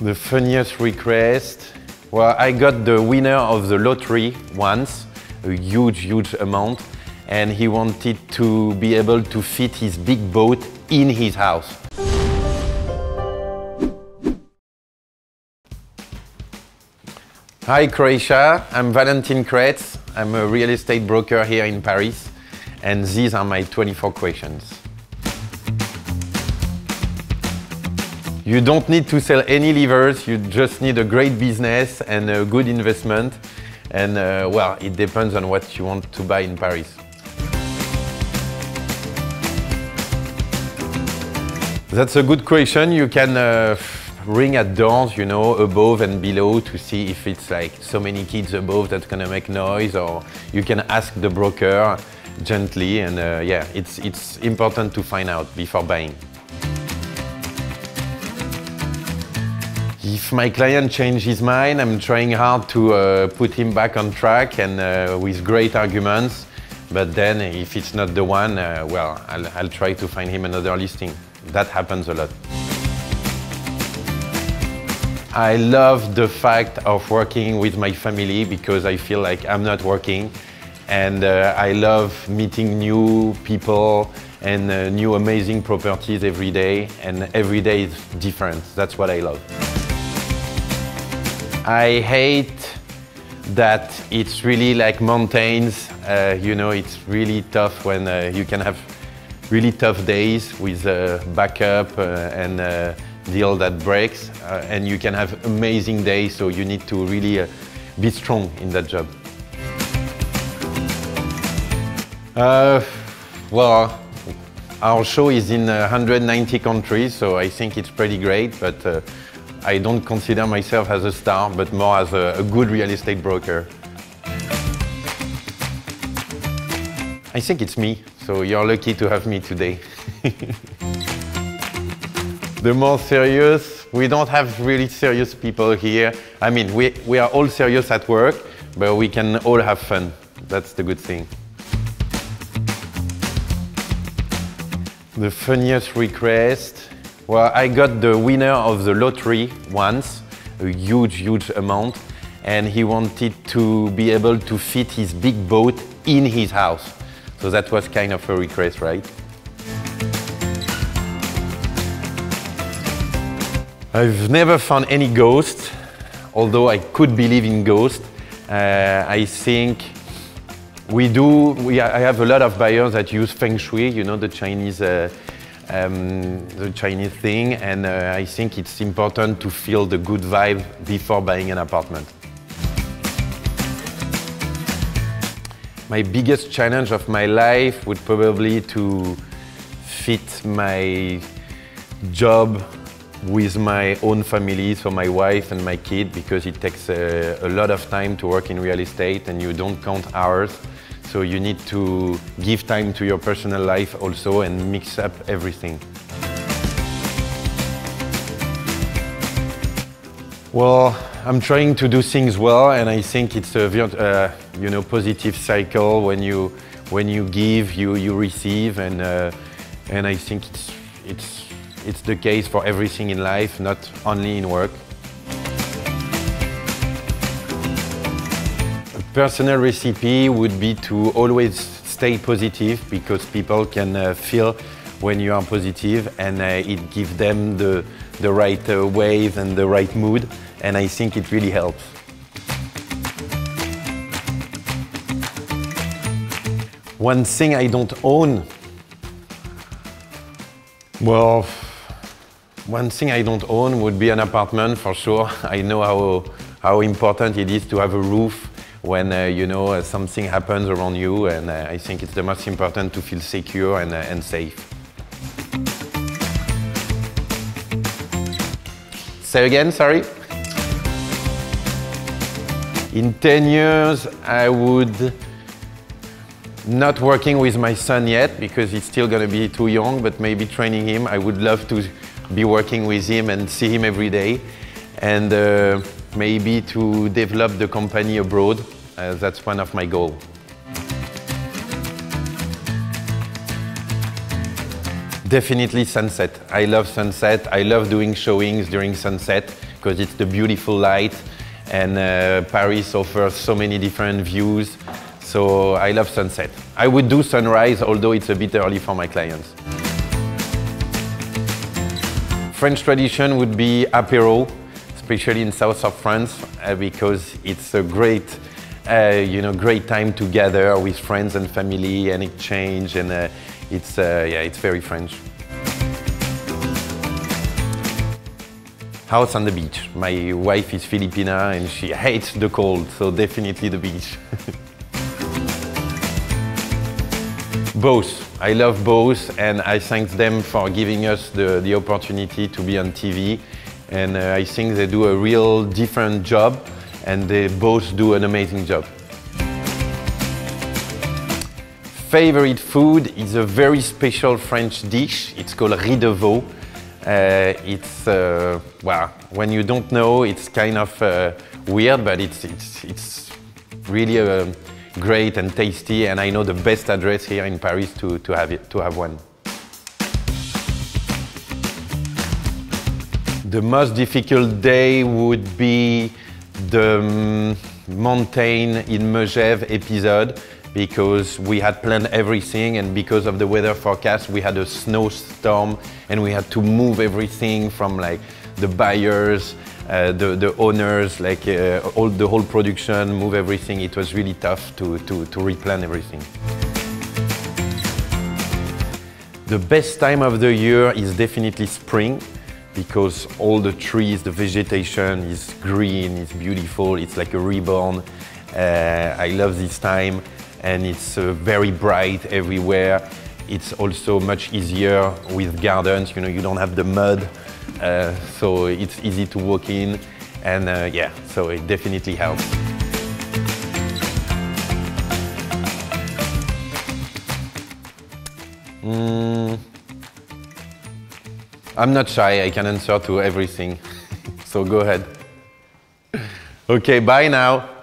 The funniest request? Well, I got the winner of the lottery once, a huge amount, and he wanted to be able to fit his big boat in his house. Hi Croatia, I'm Valentin Kretz. I'm a real estate broker here in Paris, and these are my 24 questions. You don't need to sell any levers, you just need a great business and a good investment. And well, it depends on what you want to buy in Paris. That's a good question. You can ring at doors, you know, above and below to see if it's like so many kids above that's gonna make noise, or you can ask the broker gently, and yeah, it's important to find out before buying. If my client changes his mind, I'm trying hard to put him back on track and with great arguments. But then if it's not the one, well, I'll try to find him another listing. That happens a lot. I love the fact of working with my family because I feel like I'm not working. And I love meeting new people and new amazing properties every day. And every day is different. That's what I love. I hate that it's really like mountains. You know, it's really tough when you can have really tough days with backup and deal that breaks. And you can have amazing days, so you need to really be strong in that job. Well, our show is in 190 countries, so I think it's pretty great, but I don't consider myself as a star, but more as a good real estate broker. I think it's me, so you're lucky to have me today. The more serious, we don't have really serious people here. I mean, we are all serious at work, but we can all have fun. That's the good thing. The funniest request? Well, I got the winner of the lottery once, a huge amount, and he wanted to be able to fit his big boat in his house. So that was kind of a request, right? I've never found any ghosts, although I could believe in ghosts. I think I have a lot of buyers that use Feng Shui, you know, the Chinese thing, and I think it's important to feel the good vibe before buying an apartment. My biggest challenge of my life would probably to fit my job with my own family, so my wife and my kid, because it takes a lot of time to work in real estate and you don't count hours. So you need to give time to your personal life also and mix up everything. Well, I'm trying to do things well, and I think it's a you know, positive cycle. When you give, you receive, and I think it's the case for everything in life, not only in work. Personal recipe would be to always stay positive, because people can feel when you are positive, and it gives them the right wave and the right mood, and I think it really helps. One thing I don't own? Well, one thing I don't own would be an apartment, for sure. I know how important it is to have a roof when you know, something happens around you, and I think it's the most important to feel secure and safe. Say again, sorry? In 10 years, I would not working with my son yet, because he's still going to be too young, but maybe training him. I would love to be working with him and see him every day. And maybe to develop the company abroad. That's one of my goals. Definitely sunset. I love sunset. I love doing showings during sunset because it's the beautiful light, and Paris offers so many different views. So I love sunset. I would do sunrise, although it's a bit early for my clients. French tradition would be apéro, especially in south of France, because it's a great, great time to gather with friends and family and exchange, and it's very French. House on the beach. My wife is Filipina and she hates the cold, so definitely the beach. Both. I love both, and I thank them for giving us the opportunity to be on TV. And I think they do a real different job, and they both do an amazing job. Favorite food is a very special French dish. It's called riz de veau. When you don't know, it's kind of weird, but it's really great and tasty, and I know the best address here in Paris to have one. The most difficult day would be the mountain in Megève episode, because we had planned everything, and because of the weather forecast we had a snowstorm and we had to move everything from like the buyers, the owners, like the whole production, move everything. It was really tough to replan everything. The best time of the year is definitely spring, because all the trees, the vegetation is green, it's beautiful, it's like a reborn. I love this time. And it's very bright everywhere. It's also much easier with gardens, you don't have the mud, so it's easy to walk in, and so it definitely helps. I'm not shy, I can answer to everything, so go ahead. Okay, bye now.